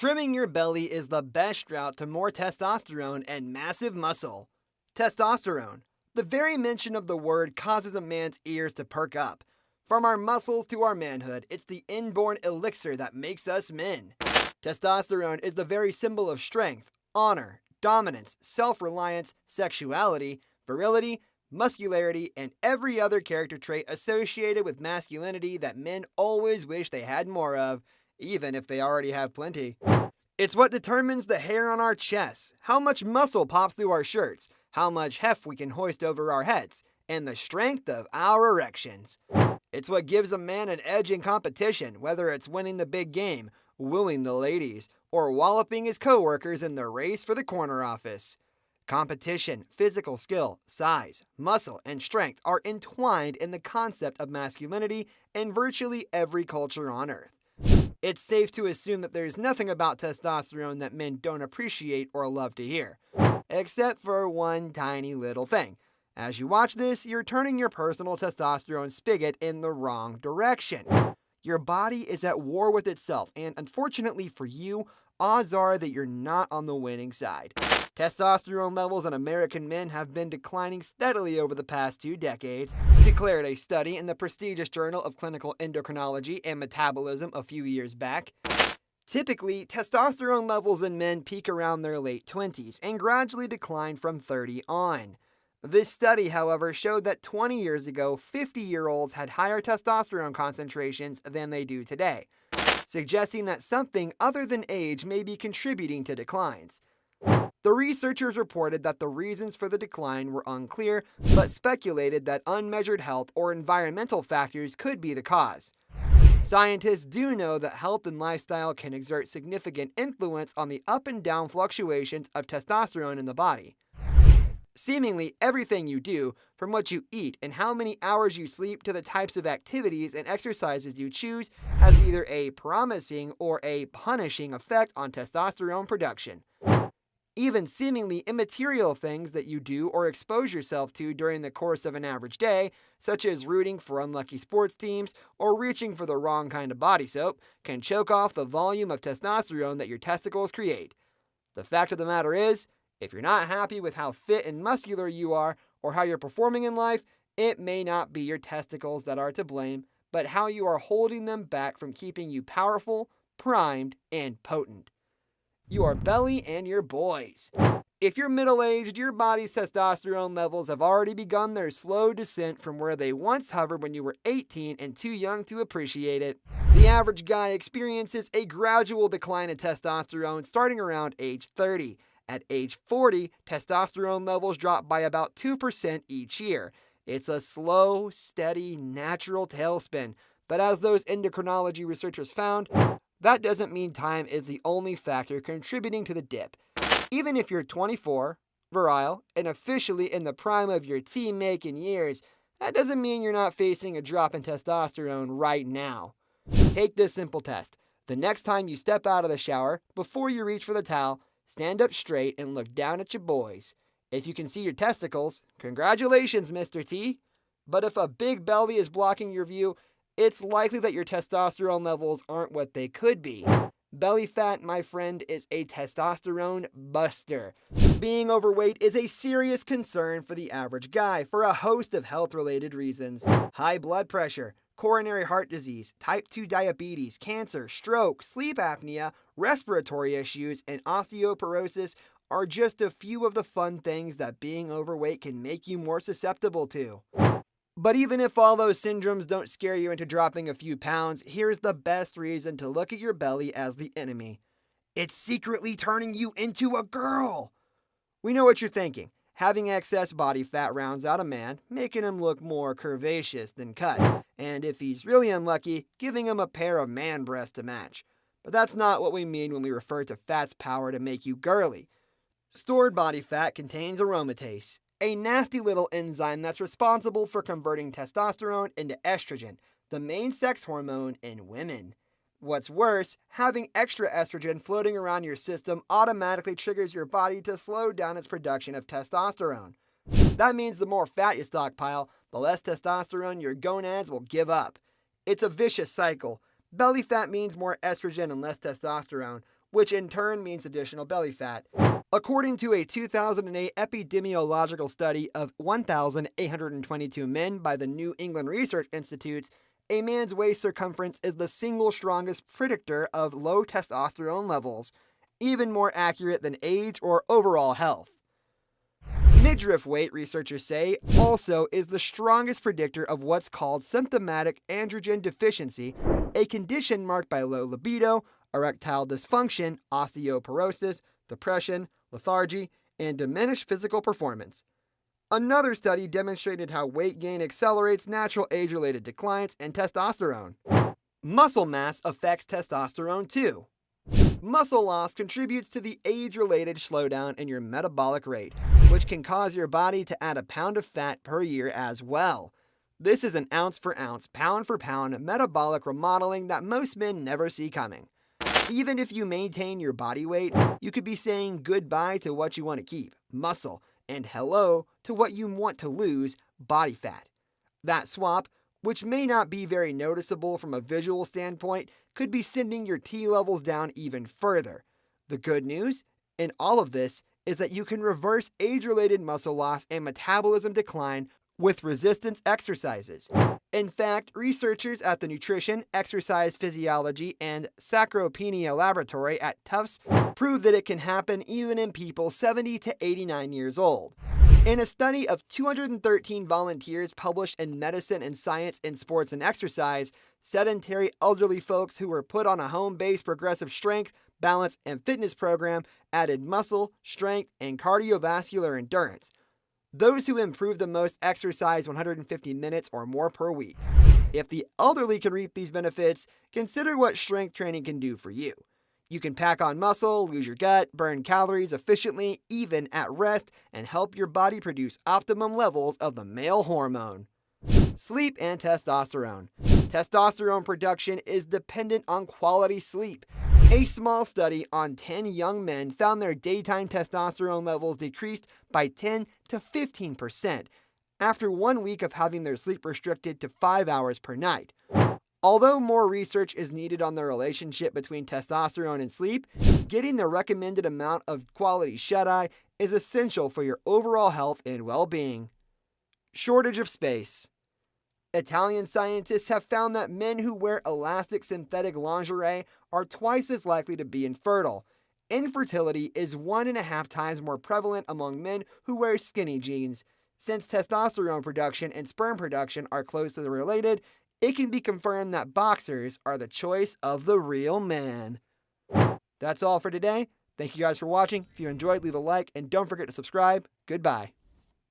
Trimming your belly is the best route to more testosterone and massive muscle. Testosterone. The very mention of the word causes a man's ears to perk up. From our muscles to our manhood, it's the inborn elixir that makes us men. Testosterone is the very symbol of strength, honor, dominance, self-reliance, sexuality, virility, muscularity, and every other character trait associated with masculinity that men always wish they had more of, even if they already have plenty. It's what determines the hair on our chests, how much muscle pops through our shirts, how much heft we can hoist over our heads, and the strength of our erections. It's what gives a man an edge in competition, whether it's winning the big game, wooing the ladies, or walloping his coworkers in the race for the corner office. Competition, physical skill, size, muscle, and strength are entwined in the concept of masculinity in virtually every culture on Earth. It's safe to assume that there's nothing about testosterone that men don't appreciate or love to hear, except for one tiny little thing. As you watch this, you're turning your personal testosterone spigot in the wrong direction. Your body is at war with itself, and unfortunately for you, odds are that you're not on the winning side. Testosterone levels in American men have been declining steadily over the past 2 decades, declared a study in the prestigious Journal of Clinical Endocrinology and Metabolism a few years back. Typically, testosterone levels in men peak around their late 20s and gradually decline from 30 on. This study, however, showed that 20 years ago, 50-year-olds had higher testosterone concentrations than they do today, suggesting that something other than age may be contributing to declines. The researchers reported that the reasons for the decline were unclear, but speculated that unmeasured health or environmental factors could be the cause. Scientists do know that health and lifestyle can exert significant influence on the up and down fluctuations of testosterone in the body. Seemingly everything you do, from what you eat and how many hours you sleep to the types of activities and exercises you choose, has either a promising or a punishing effect on testosterone production. Even seemingly immaterial things that you do or expose yourself to during the course of an average day, such as rooting for unlucky sports teams or reaching for the wrong kind of body soap, can choke off the volume of testosterone that your testicles create. The fact of the matter is, if you're not happy with how fit and muscular you are or how you're performing in life, it may not be your testicles that are to blame, but how you are holding them back from keeping you powerful, primed, and potent. Your belly and your boys. If you're middle-aged, your body's testosterone levels have already begun their slow descent from where they once hovered when you were 18 and too young to appreciate it. The average guy experiences a gradual decline in testosterone starting around age 30. At age 40, testosterone levels drop by about 2% each year. It's a slow, steady, natural tailspin, but as those endocrinology researchers found, that doesn't mean time is the only factor contributing to the dip. Even if you're 24, virile, and officially in the prime of your tea-making years, that doesn't mean you're not facing a drop in testosterone right now. Take this simple test. The next time you step out of the shower, before you reach for the towel, stand up straight and look down at your boys. If you can see your testicles, congratulations, Mr. T. But if a big belly is blocking your view, it's likely that your testosterone levels aren't what they could be. Belly fat, my friend, is a testosterone buster. Being overweight is a serious concern for the average guy for a host of health-related reasons. High blood pressure, coronary heart disease, type 2 diabetes, cancer, stroke, sleep apnea, respiratory issues, and osteoporosis are just a few of the fun things that being overweight can make you more susceptible to. But even if all those syndromes don't scare you into dropping a few pounds, here's the best reason to look at your belly as the enemy. It's secretly turning you into a girl! We know what you're thinking. Having excess body fat rounds out a man, making him look more curvaceous than cut, and if he's really unlucky, giving him a pair of man breasts to match. But that's not what we mean when we refer to fat's power to make you girly. Stored body fat contains aromatase, a nasty little enzyme that's responsible for converting testosterone into estrogen, the main sex hormone in women. What's worse, having extra estrogen floating around your system automatically triggers your body to slow down its production of testosterone. That means the more fat you stockpile, the less testosterone your gonads will give up. It's a vicious cycle. Belly fat means more estrogen and less testosterone, which in turn means additional belly fat. According to a 2008 epidemiological study of 1,822 men by the New England Research Institute, a man's waist circumference is the single strongest predictor of low testosterone levels, even more accurate than age or overall health. Midriff weight, researchers say, also is the strongest predictor of what's called symptomatic androgen deficiency, a condition marked by low libido, erectile dysfunction, osteoporosis, depression, lethargy, and diminished physical performance. Another study demonstrated how weight gain accelerates natural age-related declines in testosterone. Muscle mass affects testosterone too. Muscle loss contributes to the age-related slowdown in your metabolic rate, which can cause your body to add a pound of fat per year as well. This is an ounce for ounce, pound for pound metabolic remodeling that most men never see coming. Even if you maintain your body weight, you could be saying goodbye to what you want to keep, muscle, and hello to what you want to lose, body fat. That swap, which may not be very noticeable from a visual standpoint, could be sending your T levels down even further. The good news in all of this is that you can reverse age-related muscle loss and metabolism decline with resistance exercises. In fact, researchers at the Nutrition, Exercise Physiology, and Sarcopenia Laboratory at Tufts prove that it can happen even in people 70 to 89 years old. In a study of 213 volunteers published in Medicine and Science in Sports and Exercise, sedentary elderly folks who were put on a home-based progressive strength, balance, and fitness program added muscle, strength, and cardiovascular endurance. Those who improved the most exercised 150 minutes or more per week. If the elderly can reap these benefits, consider what strength training can do for you. You can pack on muscle, lose your gut, burn calories efficiently, even at rest, and help your body produce optimum levels of the male hormone. Sleep and testosterone. Testosterone production is dependent on quality sleep. A small study on 10 young men found their daytime testosterone levels decreased by 10 to 15% after 1 week of having their sleep restricted to 5 hours per night. Although more research is needed on the relationship between testosterone and sleep, getting the recommended amount of quality shut-eye is essential for your overall health and well-being. Shortage of space. Italian scientists have found that men who wear elastic synthetic lingerie are twice as likely to be infertile. Infertility is 1.5 times more prevalent among men who wear skinny jeans. Since testosterone production and sperm production are closely related, it can be confirmed that boxers are the choice of the real man. That's all for today. Thank you guys for watching. If you enjoyed, leave a like and don't forget to subscribe. Goodbye.